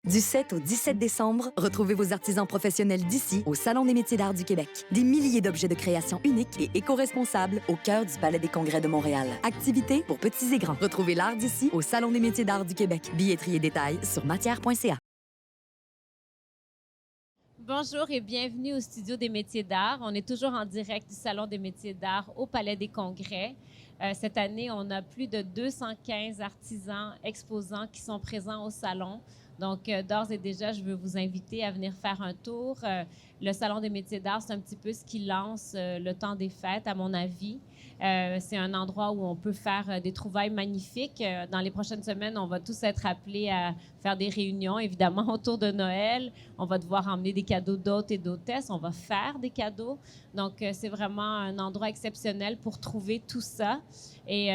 Du 7 au 17 décembre, retrouvez vos artisans professionnels d'ici au Salon des métiers d'art du Québec. Des milliers d'objets de création uniques et éco-responsables au cœur du Palais des Congrès de Montréal. Activités pour petits et grands. Retrouvez l'art d'ici au Salon des métiers d'art du Québec. Billetterie et détails sur matière.ca. Bonjour et bienvenue au Studio des métiers d'art. On est toujours en direct du Salon des métiers d'art au Palais des Congrès. Cette année, on a plus de 215 artisans exposants qui sont présents au salon. Donc, d'ores et déjà, je veux vous inviter à venir faire un tour. Le Salon des métiers d'art, c'est un petit peu ce qui lance le temps des fêtes, à mon avis. C'est un endroit où on peut faire des trouvailles magnifiques. Dans les prochaines semaines, on va tous être appelés à faire des réunions, évidemment, autour de Noël. On va devoir emmener des cadeaux d'hôtes et d'hôtesses. On va faire des cadeaux. Donc, c'est vraiment un endroit exceptionnel pour trouver tout ça. Et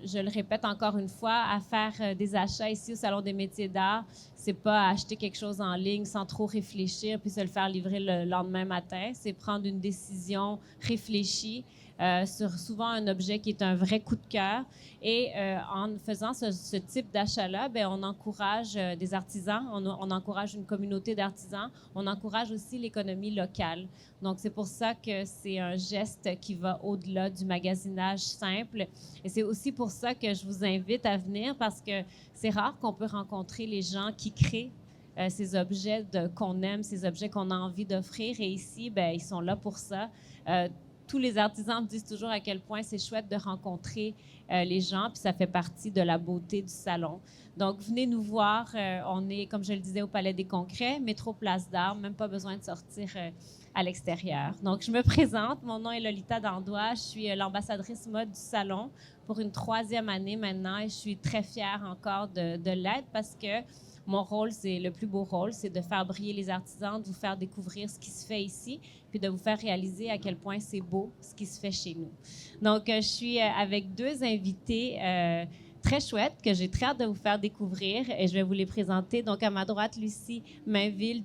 je le répète encore une fois, à faire des achats ici au Salon des métiers d'art, c'est pas acheter quelque chose en ligne sans trop réfléchir puis se le faire livrer le lendemain matin. C'est prendre une décision réfléchie sur souvent un objet qui est un vrai coup de cœur. Et en faisant ce type d'achat-là, bien, on encourage des artisans, on encourage une communauté d'artisans, on encourage aussi l'économie locale. Donc, c'est pour ça que c'est un geste qui va au-delà du magasinage simple. Et c'est aussi pour ça que je vous invite à venir parce que c'est rare qu'on peut rencontrer les gens qui créent ces objets qu'on aime, ces objets qu'on a envie d'offrir. Et ici, bien, ils sont là pour ça. Tous les artisans me disent toujours à quel point c'est chouette de rencontrer les gens, puis ça fait partie de la beauté du salon. Donc, venez nous voir. On est, comme je le disais, au Palais des Congrès, métro Place d'Arts, même pas besoin de sortir à l'extérieur. Donc, je me présente. Mon nom est Lolita Dandois. Je suis l'ambassadrice mode du salon pour une 3e année maintenant et je suis très fière encore de l'être parce que mon rôle, c'est le plus beau rôle, c'est de faire briller les artisans, de vous faire découvrir ce qui se fait ici, puis de vous faire réaliser à quel point c'est beau ce qui se fait chez nous. Donc, je suis avec 2 invités très chouettes que j'ai très hâte de vous faire découvrir et je vais vous les présenter. Donc, à ma droite, Lucie Mainville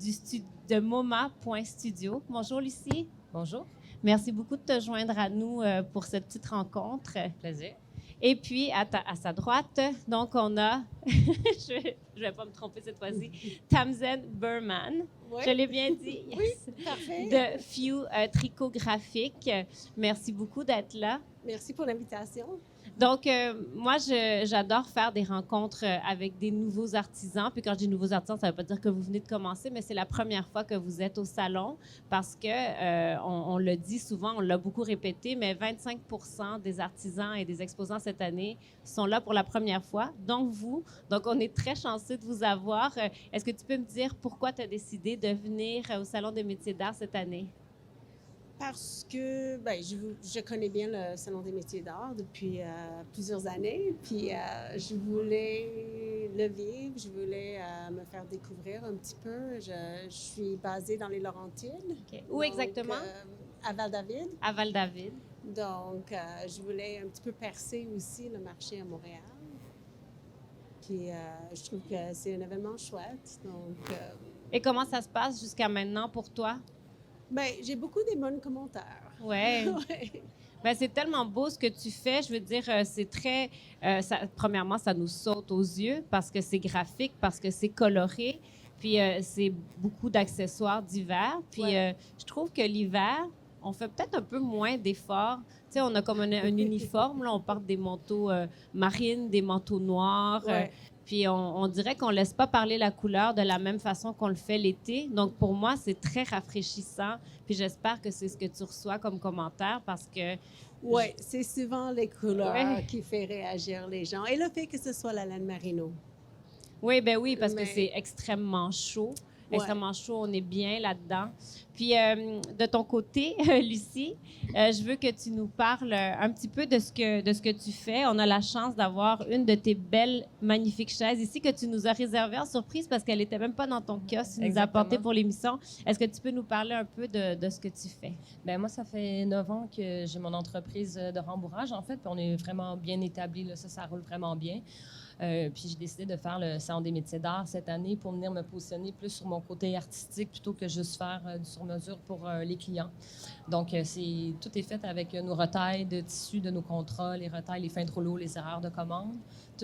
de MoMA.studio. Bonjour, Lucie. Bonjour. Merci beaucoup de te joindre à nous pour cette petite rencontre. Plaisir. Et puis, à sa droite, donc, on a, je vais pas me tromper cette fois-ci, Tamzen Berman. Oui. Je l'ai bien dit. Yes. Oui, parfait. De Few Tricot Graphique. Merci beaucoup d'être là. Merci pour l'invitation. Donc, moi, j'adore faire des rencontres avec des nouveaux artisans. Puis quand je dis nouveaux artisans, ça ne veut pas dire que vous venez de commencer, mais c'est la première fois que vous êtes au salon parce que, on le dit souvent, on l'a beaucoup répété, mais 25% des artisans et des exposants cette année sont là pour la première fois, dont vous. Donc, on est très chanceux de vous avoir. Est-ce que tu peux me dire pourquoi tu as décidé de venir au Salon des métiers d'art cette année? Parce que je connais bien le Salon des métiers d'art depuis plusieurs années, puis je voulais le vivre, je voulais me faire découvrir un petit peu. Je suis basée dans les Laurentides. Okay. Où exactement? À Val-David. À Val-David. Donc, je voulais un petit peu percer aussi le marché à Montréal. Puis, je trouve que c'est un événement chouette. Donc, Et comment ça se passe jusqu'à maintenant pour toi? Bien, j'ai beaucoup de bons commentaires. Ouais. Ouais. Ben, c'est tellement beau ce que tu fais. Je veux dire, c'est très... premièrement, ça nous saute aux yeux parce que c'est graphique, parce que c'est coloré. Puis, c'est beaucoup d'accessoires d'hiver. Puis, je trouve que l'hiver, on fait peut-être un peu moins d'efforts. Tu sais, on a comme un uniforme. Là, on porte des manteaux marines, des manteaux noirs. Ouais. Puis on dirait qu'on ne laisse pas parler la couleur de la même façon qu'on le fait l'été. Donc, pour moi, c'est très rafraîchissant. Puis j'espère que c'est ce que tu reçois comme commentaire parce que... Oui, c'est souvent les couleurs qui fait réagir les gens. Et le fait que ce soit la laine merino. Oui, ben oui, parce que c'est extrêmement chaud. Extrêmement chaud, on est bien là-dedans. Puis, de ton côté, Lucie, je veux que tu nous parles un petit peu de ce que tu fais. On a la chance d'avoir une de tes belles, magnifiques chaises ici que tu nous as réservée en surprise parce qu'elle n'était même pas dans ton kiosque. Tu nous as apporté pour l'émission. Est-ce que tu peux nous parler un peu de ce que tu fais? Bien, moi, ça fait 9 ans que j'ai mon entreprise de rembourrage, en fait, puis on est vraiment bien établi. Là, ça roule vraiment bien. Puis j'ai décidé de faire le Salon des métiers d'art cette année pour venir me positionner plus sur mon côté artistique plutôt que juste faire du sur-mesure pour les clients. Donc, tout est fait avec nos retailles de tissus de nos contrats, les retailles, les fins de rouleau, les erreurs de commande.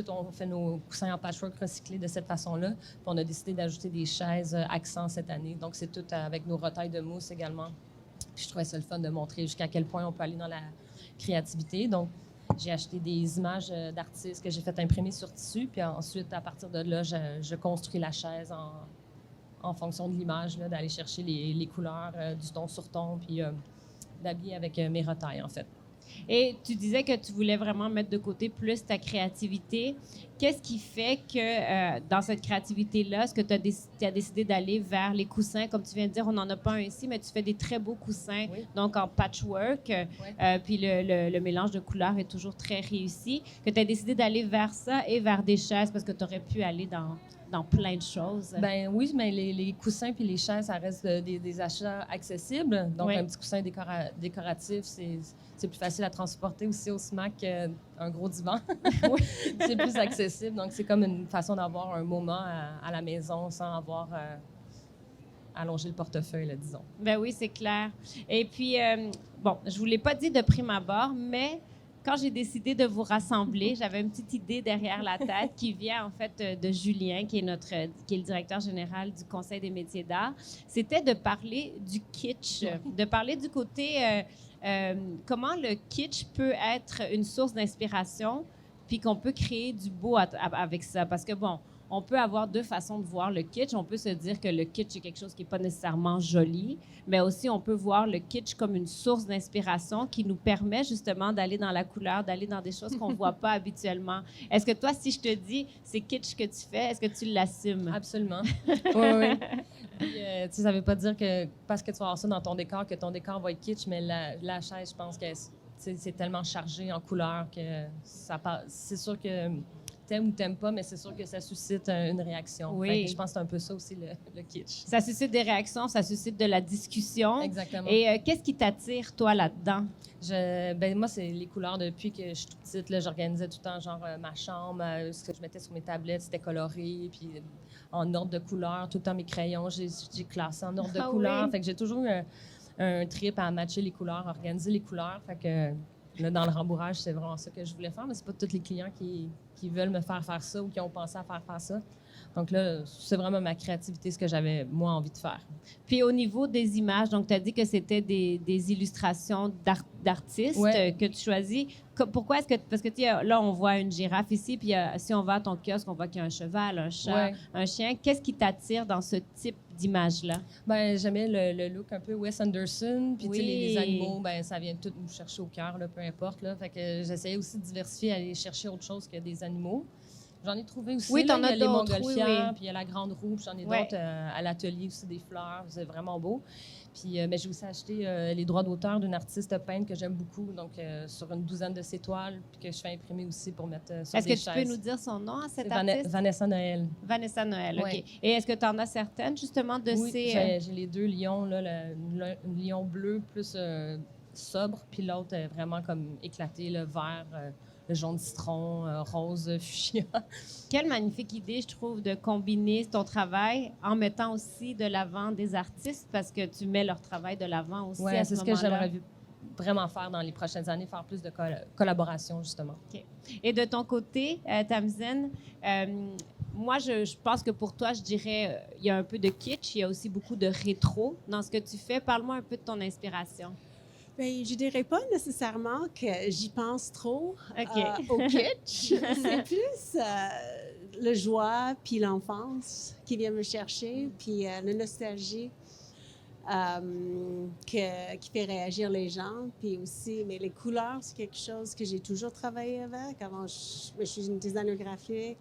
On fait nos coussins en patchwork recyclés de cette façon-là. Puis on a décidé d'ajouter des chaises accents cette année. Donc, c'est tout avec nos retailles de mousse également. Puis je trouvais ça le fun de montrer jusqu'à quel point on peut aller dans la créativité. Donc, j'ai acheté des images d'artistes que j'ai fait imprimer sur tissu. Puis ensuite, à partir de là, je construis la chaise en fonction de l'image, d'aller chercher les couleurs du ton sur ton, puis d'habiller avec mes retailles, en fait. Et tu disais que tu voulais vraiment mettre de côté plus ta créativité. Qu'est-ce qui fait que dans cette créativité-là, est-ce que tu as décidé d'aller vers les coussins? Comme tu viens de dire, on n'en a pas un ici, mais tu fais des très beaux coussins, oui. donc en patchwork. Puis le mélange de couleurs est toujours très réussi. Que tu as décidé d'aller vers ça et vers des chaises parce que tu aurais pu aller dans plein de choses. Ben oui, mais les coussins puis les chaises, ça reste des achats accessibles. Donc, un petit coussin décoratif, c'est plus facile à transporter aussi au SMAC qu'un gros divan. C'est plus accessible. Donc, c'est comme une façon d'avoir un moment à la maison sans avoir allongé le portefeuille, là, disons. Ben oui, c'est clair. Et puis, bon, je ne vous l'ai pas dit de prime abord, mais quand j'ai décidé de vous rassembler, j'avais une petite idée derrière la tête qui vient en fait de Julien, qui est le directeur général du Conseil des métiers d'art. C'était de parler du kitsch, de parler du côté comment le kitsch peut être une source d'inspiration, puis qu'on peut créer du beau avec ça. Parce que bon, on peut avoir deux façons de voir le kitsch. On peut se dire que le kitsch est quelque chose qui n'est pas nécessairement joli, mais aussi on peut voir le kitsch comme une source d'inspiration qui nous permet justement d'aller dans la couleur, d'aller dans des choses qu'on ne voit pas habituellement. Est-ce que toi, si je te dis c'est kitsch que tu fais, est-ce que tu l'assumes? Absolument. Oui. Puis, ça ne veut pas dire que parce que tu vas avoir ça dans ton décor, que ton décor va être kitsch, mais la chaise, je pense que c'est tellement chargé en couleurs que c'est sûr que t'aimes ou t'aimes pas, mais c'est sûr que ça suscite une réaction. Oui. Je pense que c'est un peu ça aussi, le kitsch. Ça suscite des réactions, ça suscite de la discussion. Exactement. Et qu'est-ce qui t'attire, toi, là-dedans? Moi, c'est les couleurs. Depuis que je suis toute petite, là, j'organisais tout le temps, genre, ma chambre, ce que je mettais sur mes tablettes, c'était coloré, puis en ordre de couleurs. Tout le temps, mes crayons, j'ai classé en ordre de couleurs. Oui. Fait que j'ai toujours eu un trip à matcher les couleurs, organiser les couleurs. Fait que là, dans le rembourrage, c'est vraiment ça que je voulais faire, mais c'est pas tous les clients qui veulent me faire ça ou qui ont pensé à faire ça. Donc là, c'est vraiment ma créativité, ce que j'avais, moi, envie de faire. Puis au niveau des images, donc tu as dit que c'était des illustrations d'artistes que tu choisis. Pourquoi est-ce que... Parce que là, on voit une girafe ici, puis si on va à ton kiosque, on voit qu'il y a un cheval, un chat, un chien. Qu'est-ce qui t'attire dans ce type d'image-là? Ben, j'aimais le look un peu Wes Anderson, puis les animaux, ça vient tout nous chercher au cœur, peu importe. Là. Fait que j'essayais aussi de diversifier, aller chercher autre chose que des animaux. J'en ai trouvé aussi. Oui, t'en as il y a les d'autres, montgolfières, puis il y a la grande roue, puis j'en ai d'autres à l'atelier aussi, des fleurs. C'est vraiment beau. Puis j'ai aussi acheté les droits d'auteur d'une artiste peintre que j'aime beaucoup, donc sur une douzaine de ses toiles, puis que je fais imprimer aussi pour mettre sur des chaises. Est-ce que tu peux nous dire son nom à cette artiste? Vanessa Noël. Vanessa Noël, OK. Et est-ce que tu en as certaines, justement, de ces... j'ai les deux lions, là, le lion bleu plus sobre, puis l'autre vraiment comme éclaté, le vert... le jaune citron, rose fuchsia. Quelle magnifique idée, je trouve, de combiner ton travail en mettant aussi de l'avant des artistes, parce que tu mets leur travail de l'avant aussi à ce moment-là. C'est ce que j'aimerais vraiment faire dans les prochaines années, faire plus de collaboration, justement. OK. Et de ton côté, Tamzin, moi, je pense que pour toi, je dirais, il y a un peu de kitsch, il y a aussi beaucoup de rétro dans ce que tu fais. Parle-moi un peu de ton inspiration. Bien, je dirais pas nécessairement que j'y pense trop au kitsch. C'est plus le joie puis l'enfance qui vient me chercher, puis la nostalgie qui fait réagir les gens. Puis aussi, mais les couleurs, c'est quelque chose que j'ai toujours travaillé avec. Avant, je suis une designer graphique.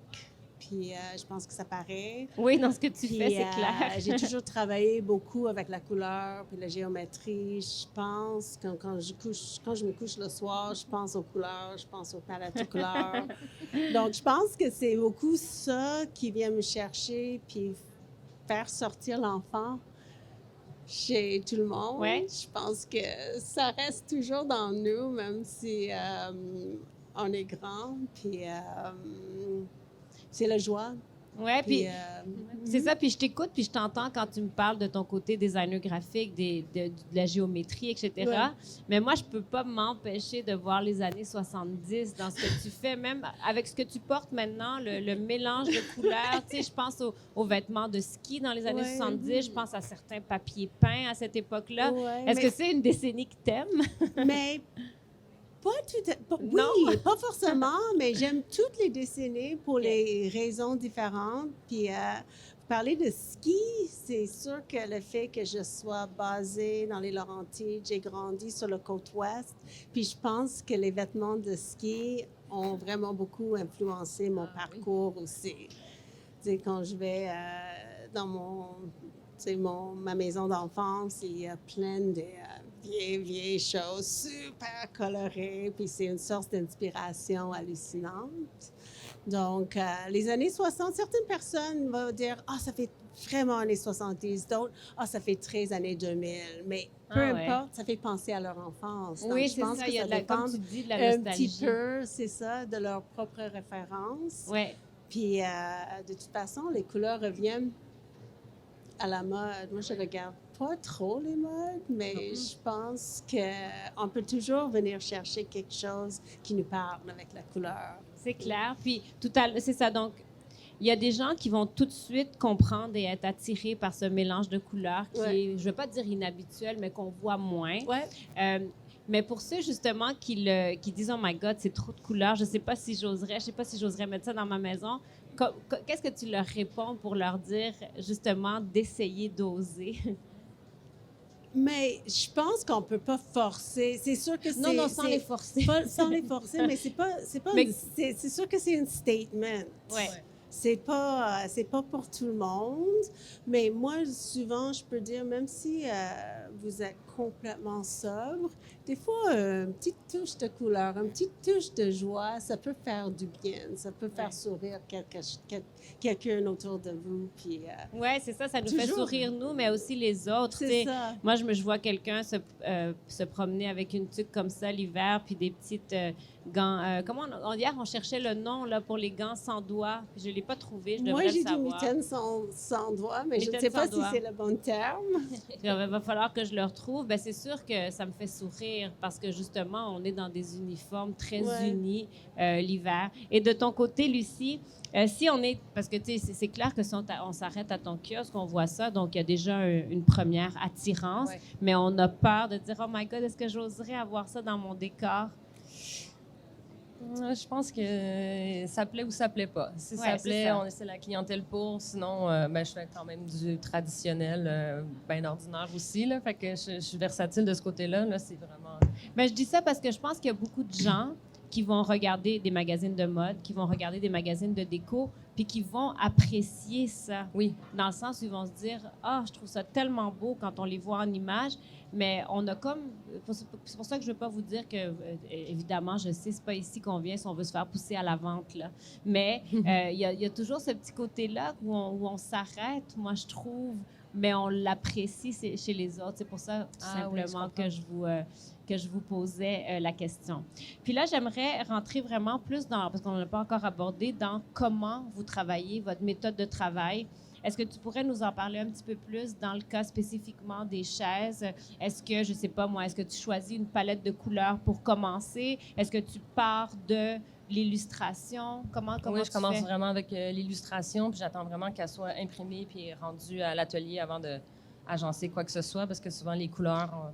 Puis je pense que ça paraît. Oui, dans ce que tu fais, c'est clair. J'ai toujours travaillé beaucoup avec la couleur puis la géométrie. Je pense, quand je me couche le soir, je pense aux couleurs, je pense aux palettes de couleurs. Donc, je pense que c'est beaucoup ça qui vient me chercher puis faire sortir l'enfant chez tout le monde. Ouais. Je pense que ça reste toujours dans nous, même si on est grand. Puis... c'est la joie. Ouais, puis c'est mhm. ça. Puis je t'écoute, puis je t'entends quand tu me parles de ton côté designer graphique, de la géométrie, etc. Ouais. Mais moi, je peux pas m'empêcher de voir les années 70 dans ce que tu fais, même avec ce que tu portes maintenant, le mélange de couleurs. Tu sais, je pense aux vêtements de ski dans les années Ouais. 70. Je pense à certains papiers peints à cette époque-là. Ouais, Est-ce que c'est une décennie que t'aimes? Mais pas tout oui, Non. pas forcément, mais j'aime toutes les décennies pour les raisons différentes. Puis, parler de ski, c'est sûr que le fait que je sois basée dans les Laurentides, j'ai grandi sur la côte ouest, puis je pense que les vêtements de ski ont vraiment beaucoup influencé mon parcours aussi. Tu sais, quand je vais dans ma maison d'enfance, il y a plein de vieilles choses super colorées, puis c'est une source d'inspiration hallucinante. Donc, les années 60, certaines personnes vont dire « Ah, ça fait vraiment années 70 », d'autres « Ah, ça fait très années 2000 », mais peu importe, ça fait penser à leur enfance. Donc, Oui, je c'est pense ça, que il y a ça dépend comme tu dis, de la un nostalgie. petit peu, c'est ça, de leur propre référence. Ouais. Puis, de toute façon, les couleurs reviennent à la mode. Moi, je regarde pas trop les modes, mais je pense qu'on peut toujours venir chercher quelque chose qui nous parle avec la couleur. C'est clair. Puis, c'est ça. Donc, il y a des gens qui vont tout de suite comprendre et être attirés par ce mélange de couleurs qui est, je ne veux pas dire inhabituel, mais qu'on voit moins. Ouais. Mais pour ceux, justement, qui disent « Oh my God, c'est trop de couleurs, je ne sais pas si j'oserais mettre ça dans ma maison », qu'est-ce que tu leur réponds pour leur dire, justement, d'essayer d'oser? Mais je pense qu'on peut pas forcer. C'est sûr que c'est... Non, sans les forcer. Pas, sans les forcer, mais c'est sûr que c'est un statement. Ouais. C'est pas pour tout le monde, mais moi, souvent, je peux dire, même si vous êtes complètement sobre, des fois, une petite touche de couleur, une petite touche de joie, ça peut faire du bien, ça peut faire sourire quelqu'un autour de vous. Puis, oui, c'est ça, ça nous fait sourire, nous, mais aussi les autres. C'est ça. Moi, je vois quelqu'un se promener avec une tuque comme ça l'hiver, puis des petites gants. Hier, on cherchait le nom là, pour les gants sans doigts. Je ne l'ai pas trouvé, je devrais le savoir. Moi, j'ai dit mitaine sans doigts, mais je ne sais pas si c'est le bon terme. Il va falloir que je le retrouve. Bien, c'est sûr que ça me fait sourire parce que, justement, on est dans des uniformes très unis l'hiver. Et de ton côté, Lucie, si on est... Parce que, tu sais, c'est clair que si on s'arrête à ton kiosque, on voit ça, donc il y a déjà une première attirance, mais on a peur de dire « Oh my God, est-ce que j'oserais avoir ça dans mon décor? » Je pense que ça plaît ou ça plaît pas. Si ça plaît, on essaie la clientèle pour. Sinon, je fais quand même du traditionnel, bien ordinaire aussi. Là, fait que je suis versatile de ce côté-là. Là, c'est vraiment... Je dis ça parce que je pense qu'il y a beaucoup de gens qui vont regarder des magazines de mode, qui vont regarder des magazines de déco, puis qui vont apprécier ça. Oui. Dans le sens où ils vont se dire « Ah, je trouve ça tellement beau quand on les voit en image », mais on a comme... C'est pour ça que je ne veux pas vous dire que, évidemment, je sais, c'est pas ici qu'on vient si on veut se faire pousser à la vente, là. Mais il y a toujours ce petit côté-là où on s'arrête, moi, je trouve, mais on l'apprécie chez les autres. C'est pour ça, simplement, que je vous posais la question. Puis là, j'aimerais rentrer vraiment plus dans, parce qu'on n'a pas encore abordé, dans comment vous travaillez, votre méthode de travail. Est-ce que tu pourrais nous en parler un petit peu plus dans le cas spécifiquement des chaises? Est-ce que, je ne sais pas moi, est-ce que tu choisis une palette de couleurs pour commencer? Est-ce que tu pars de l'illustration? Comment oui, je commence vraiment avec l'illustration, puis j'attends vraiment qu'elle soit imprimée puis rendue à l'atelier avant d'agencer quoi que ce soit, parce que souvent les couleurs...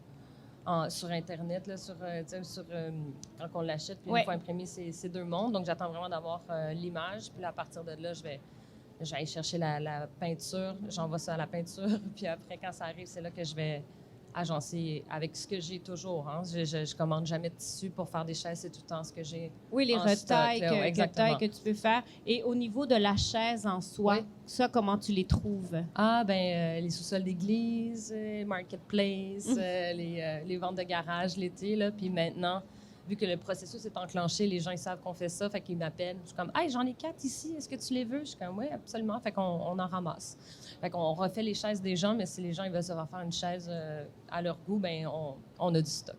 sur Internet, là, quand on l'achète, puis une fois imprimé, c'est deux mondes. Donc, j'attends vraiment d'avoir l'image. Puis là, à partir de là, je vais aller chercher la peinture. J'envoie ça à la peinture. Puis après, quand ça arrive, c'est là que je vais agencer avec ce que j'ai toujours. Hein. Je commande jamais de tissu pour faire des chaises. C'est tout le temps ce que j'ai. Oui, les retailles que tu peux faire. Et au niveau de la chaise en soi, ça, comment tu les trouves? Les sous-sols d'église, marketplace, les ventes de garage l'été. Là, puis maintenant, vu que le processus est enclenché, les gens, ils savent qu'on fait ça, fait qu'ils m'appellent. Je suis comme, « Hey, j'en ai 4 ici, est-ce que tu les veux? » Je suis comme, « Oui, absolument. » Fait qu'on en ramasse. Fait qu'on refait les chaises des gens, mais si les gens ils veulent se refaire une chaise à leur goût, ben on a du stock.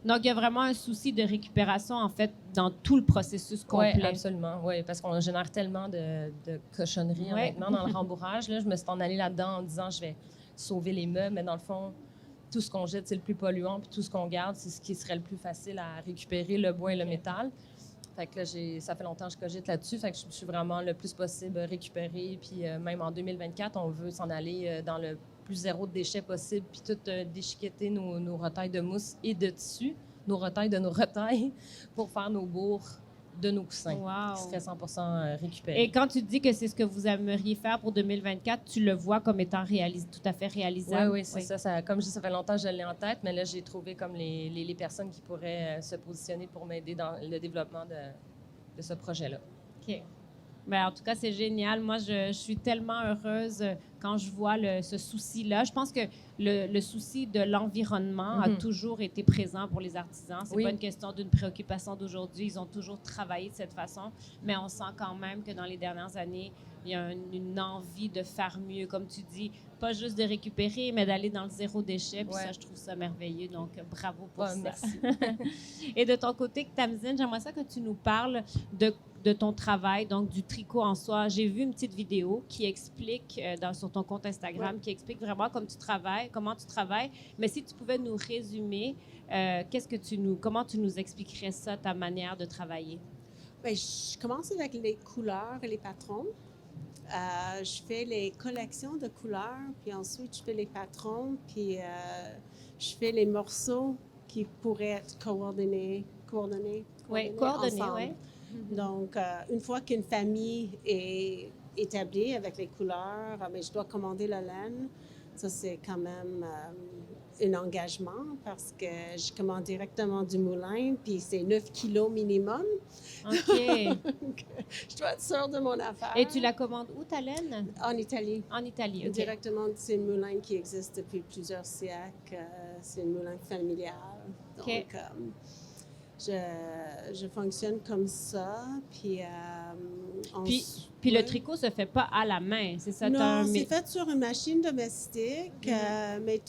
Donc, il y a vraiment un souci de récupération, en fait, dans tout le processus complet. Oui, absolument. Oui, parce qu'on génère tellement de cochonneries, honnêtement, dans le rembourrage. Là, je me suis en allée là-dedans en disant, je vais sauver les meubles, mais dans le fond, tout ce qu'on jette, c'est le plus polluant, puis tout ce qu'on garde, c'est ce qui serait le plus facile à récupérer, le bois et le métal. Fait que là, ça fait longtemps que je cogite là-dessus, fait que je suis vraiment le plus possible récupérée. Puis même en 2024, on veut s'en aller dans le plus zéro de déchets possible, puis tout déchiqueter nos retailles de mousse et de tissu, nos retailles de nos retailles, pour faire nos bourres de nos coussins, qui seraient 100% récupérés. Et quand tu dis que c'est ce que vous aimeriez faire pour 2024, tu le vois comme étant tout à fait réalisable? Oui, c'est ça. Comme je dis, ça fait longtemps que je l'ai en tête, mais là, j'ai trouvé comme les personnes qui pourraient se positionner pour m'aider dans le développement de ce projet-là. OK. Bien, en tout cas, c'est génial. Moi, je suis tellement heureuse quand je vois ce souci-là. Je pense que le souci de l'environnement a toujours été présent pour les artisans. C'est pas une question d'une préoccupation d'aujourd'hui. Ils ont toujours travaillé de cette façon, mais on sent quand même que dans les dernières années, il y a une envie de faire mieux, comme tu dis, pas juste de récupérer, mais d'aller dans le zéro déchet. Puis ça, je trouve ça merveilleux. Donc, bravo pour ça. Merci. Et de ton côté, Tamzine, j'aimerais ça que tu nous parles de ton travail, donc du tricot en soi. J'ai vu une petite vidéo qui explique, sur ton compte Instagram, qui explique vraiment comment tu travailles. Mais si tu pouvais nous résumer, comment tu nous expliquerais ça, ta manière de travailler? Bien, je commence avec les couleurs et les patrons. Je fais les collections de couleurs, puis ensuite je fais les patrons, puis je fais les morceaux qui pourraient être coordonnés ensemble. Donc, une fois qu'une famille est établie avec les couleurs, mais je dois commander la laine. Ça, c'est quand même un engagement parce que je commande directement du moulin, puis c'est 9 kilos minimum. OK. Donc, je dois être sûre de mon affaire. Et tu la commandes où, ta laine? En Italie. En Italie, OK. Directement, c'est un moulin qui existe depuis plusieurs siècles. C'est un moulin familial. Donc, OK. Je fonctionne comme ça, puis... Puis le tricot se fait pas à la main, c'est ça? Non, c'est fait sur une machine domestique, mais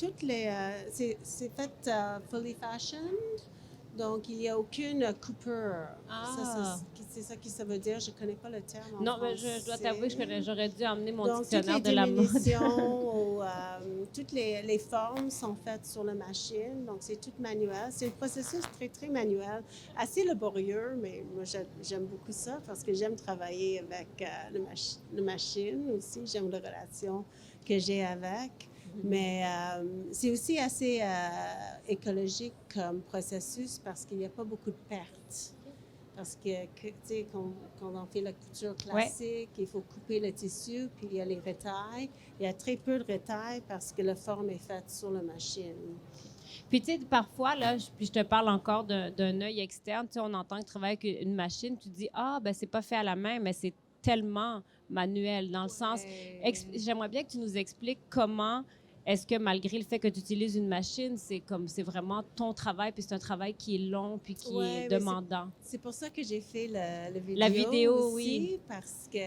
c'est fait fully fashioned, donc il n'y a aucune coupure. C'est ça que ça veut dire. Je ne connais pas le terme en non, français. mais je dois t'avouer que j'aurais dû emmener mon donc, dictionnaire de la mode. Toutes les formes sont faites sur la machine, donc c'est tout manuel. C'est un processus très, très manuel, assez laborieux, mais moi, j'aime beaucoup ça parce que j'aime travailler avec la machine aussi. J'aime la relation que j'ai avec. Mais c'est aussi assez écologique comme processus parce qu'il n'y a pas beaucoup de pertes. Parce que tu sais, quand on fait la couture classique, il faut couper le tissu, puis il y a les retailles. Il y a très peu de retailles parce que la forme est faite sur la machine. Puis, tu sais, parfois, là, je te parle encore d'un œil externe. Tu sais, on entend que tu travailles avec une machine, tu dis, ben c'est pas fait à la main, mais c'est tellement manuel. Dans le sens, j'aimerais bien que tu nous expliques comment est-ce que malgré le fait que tu utilises une machine, c'est vraiment ton travail, puis c'est un travail qui est long, puis qui est demandant. C'est pour ça que j'ai fait la vidéo aussi, oui. Parce que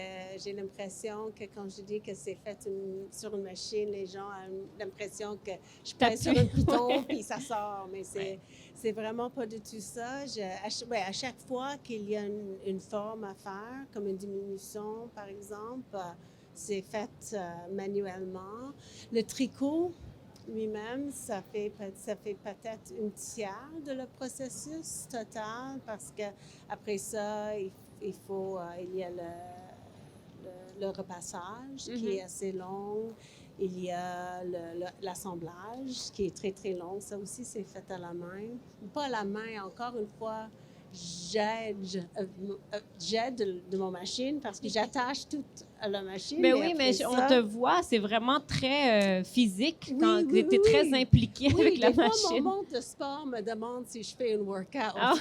j'ai l'impression que quand je dis que c'est fait sur une machine, les gens ont l'impression que je pèse sur un piton, puis ça sort. Mais c'est vraiment pas du tout ça. À chaque fois qu'il y a une forme à faire, comme une diminution, par exemple, c'est fait manuellement. Le tricot lui-même, ça fait peut-être une tiers de le processus total parce que après ça, il y a le repassage qui est assez long. Il y a l'assemblage qui est très, très long. Ça aussi, c'est fait à la main. Pas à la main, encore une fois. J'aide de mon machine parce que j'attache tout à la machine. Mais et oui, mais après on ça- te voit, c'est vraiment très physique Oui, quand oui, tu es oui, très oui. impliqué Oui, avec la des fois, machine. mon montre de sport me demande si je fais une workout. Ah.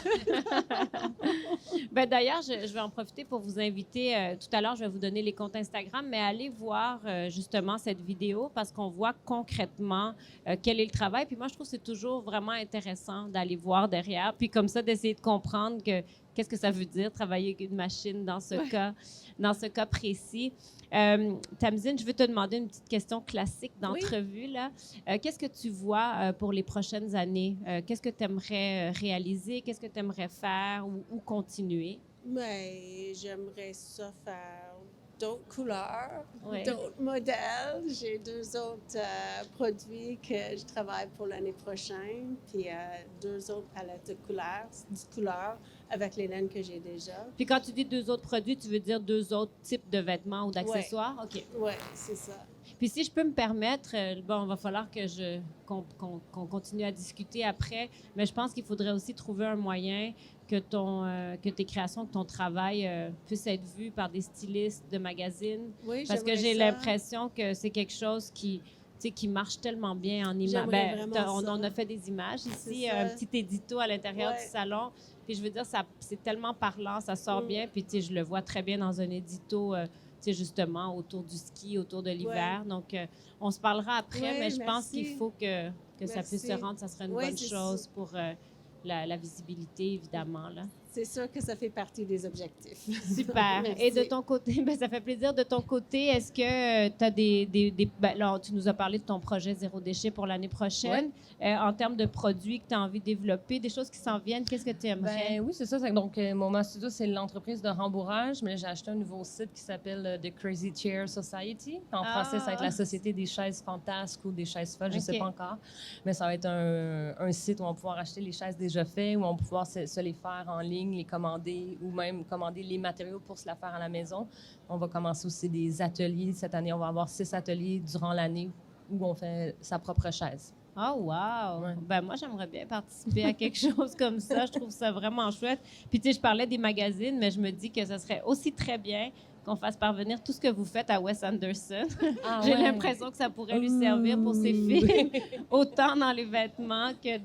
Ben, d'ailleurs, je vais en profiter pour vous inviter. Tout à l'heure, je vais vous donner les comptes Instagram, mais allez voir justement cette vidéo parce qu'on voit concrètement quel est le travail. Puis moi, je trouve que c'est toujours vraiment intéressant d'aller voir derrière, puis comme ça, d'essayer de comprendre qu'est-ce que ça veut dire travailler avec une machine dans ce cas précis. Tamzine, je veux te demander une petite question classique d'entrevue. Là. Qu'est-ce que tu vois pour les prochaines années? Qu'est-ce que tu aimerais réaliser? Qu'est-ce que tu aimerais faire ou continuer? Mais j'aimerais ça faire d'autres couleurs, Ouais. d'autres modèles. J'ai 2 autres produits que je travaille pour l'année prochaine, puis 2 autres palettes de couleurs avec les laines que j'ai déjà. Puis quand tu dis 2 autres produits, tu veux dire 2 autres types de vêtements ou d'accessoires? OK. Oui, c'est ça. Puis si je peux me permettre, bon, il va falloir qu'on continue à discuter après, mais je pense qu'il faudrait aussi trouver un moyen que tes créations, que ton travail puisse être vu par des stylistes de magazines. Oui, Parce que j'aimerais j'ai ça. l'impression que c'est quelque chose qui marche tellement bien en image. J'aimerais vraiment ça. On a fait des images ici, ça. un petit édito à l'intérieur Ouais. du salon. Puis je veux dire, c'est tellement parlant, ça sort bien. Puis je le vois très bien dans un édito, justement, autour du ski, autour de l'hiver. Donc, on se parlera après, Ouais, mais je pense merci. qu'il faut que ça puisse Merci. se rendre. Ça serait une Ouais, bonne c'est chose pour la visibilité, évidemment. Là. C'est sûr que ça fait partie des objectifs. Super. Merci. Et de ton côté, ben, ça fait plaisir. De ton côté, est-ce que tu as ben, là, tu nous as parlé de ton projet Zéro déchet pour l'année prochaine. En termes de produits que tu as envie de développer, des choses qui s'en viennent, qu'est-ce que tu aimerais? Ben oui, c'est ça. Donc, Moma Studio, c'est l'entreprise de rembourrage, mais j'ai acheté un nouveau site qui s'appelle The Crazy Chair Society. En français, ça va être la Société des chaises fantasques ou des chaises folles, je ne sais pas encore. Mais ça va être un site où on va pouvoir acheter les chaises déjà faites, où on va pouvoir se les faire en ligne, les commander ou même commander les matériaux pour se la faire à la maison. On va commencer aussi des ateliers. Cette année, on va avoir 6 ateliers durant l'année où on fait sa propre chaise. Oh, wow! Ouais. Ben, moi, j'aimerais bien participer à quelque chose comme ça. Je trouve ça vraiment chouette. Puis, tu sais, je parlais des magazines, mais je me dis que ce serait aussi très bien qu'on fasse parvenir tout ce que vous faites à Wes Anderson. J'ai l'impression que ça pourrait lui servir pour ses films, autant dans les vêtements que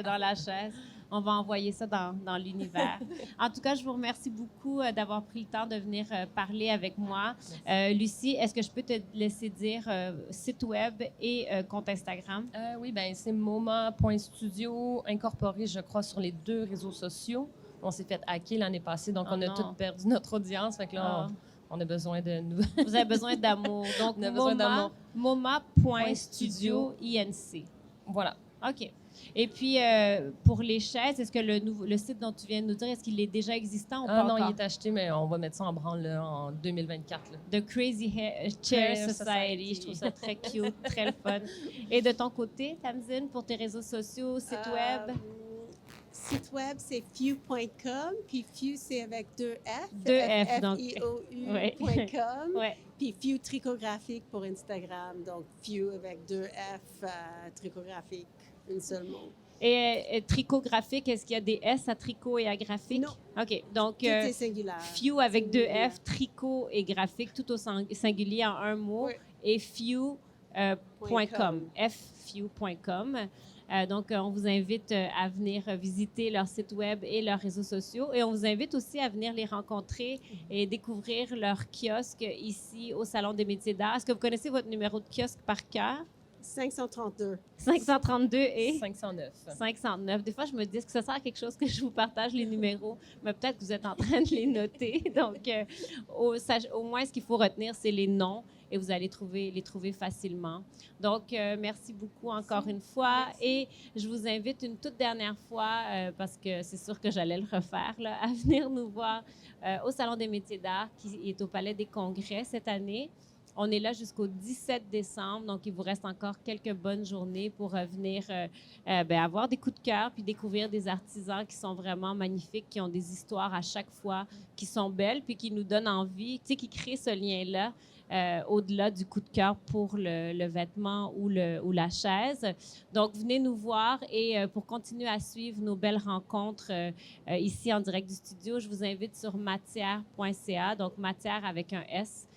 dans la chaise. On va envoyer ça dans l'univers. En tout cas, je vous remercie beaucoup d'avoir pris le temps de venir parler avec moi. Lucie, est-ce que je peux te laisser dire site web et compte Instagram? Oui, ben c'est moma.studio, incorporé, je crois, sur les 2 réseaux sociaux. On s'est fait hacker l'année passée, donc on a tout perdu notre audience. Fait que là, on a besoin de nouvelles. Vous avez besoin d'amour. Donc, on a besoin d'amour. moma.studio INC. Voilà. OK. Et puis, pour les chaises, est-ce que le site dont tu viens de nous dire, est-ce qu'il est déjà existant ou pas non, encore? il est acheté, mais on va mettre ça en branle là, en 2024. Là. The Crazy Chair Society. Je trouve ça très cute, très le fun. Et de ton côté, Tamzine, pour tes réseaux sociaux, site web? Site web, c'est few.com, puis few, c'est avec 2 F. 2 F, donc. F-I-O-U.com. Ouais. Puis few tricographique pour Instagram, donc few avec 2 F tricographique, une seule mot. Et tricographique, est-ce qu'il y a des S à tricot et à graphique? Non. OK. Donc, Tout est singulaire. few avec 2 Singulier. F, tricot et graphique, tout au singulier en un mot. Oui. Et few.com. Few.com. Donc, on vous invite à venir visiter leur site web et leurs réseaux sociaux. Et on vous invite aussi à venir les rencontrer et découvrir leur kiosque ici au Salon des métiers d'art. Est-ce que vous connaissez votre numéro de kiosque par cœur? 532. 532 et 509. 509. Des fois, je me dis, est-ce que ça sert à quelque chose que je vous partage les numéros? Mais peut-être que vous êtes en train de les noter. Donc, au moins, ce qu'il faut retenir, c'est les noms et vous allez les trouver facilement. Donc, merci beaucoup encore une fois. Merci. Et je vous invite une toute dernière fois, parce que c'est sûr que j'allais le refaire, là, à venir nous voir au Salon des métiers d'art qui est au Palais des Congrès cette année. On est là jusqu'au 17 décembre, donc il vous reste encore quelques bonnes journées pour venir avoir des coups de cœur puis découvrir des artisans qui sont vraiment magnifiques, qui ont des histoires à chaque fois, qui sont belles puis qui nous donnent envie, tu sais, qui créent ce lien-là au-delà du coup de cœur pour le vêtement ou la chaise. Donc, venez nous voir et pour continuer à suivre nos belles rencontres ici en direct du studio, je vous invite sur matière.ca, donc matière avec un S,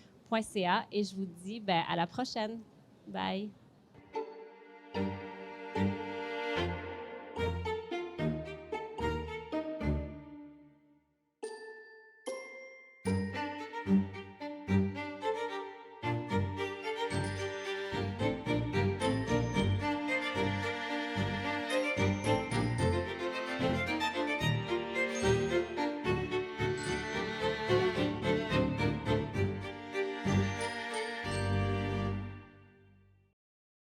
et je vous dis à la prochaine. Bye!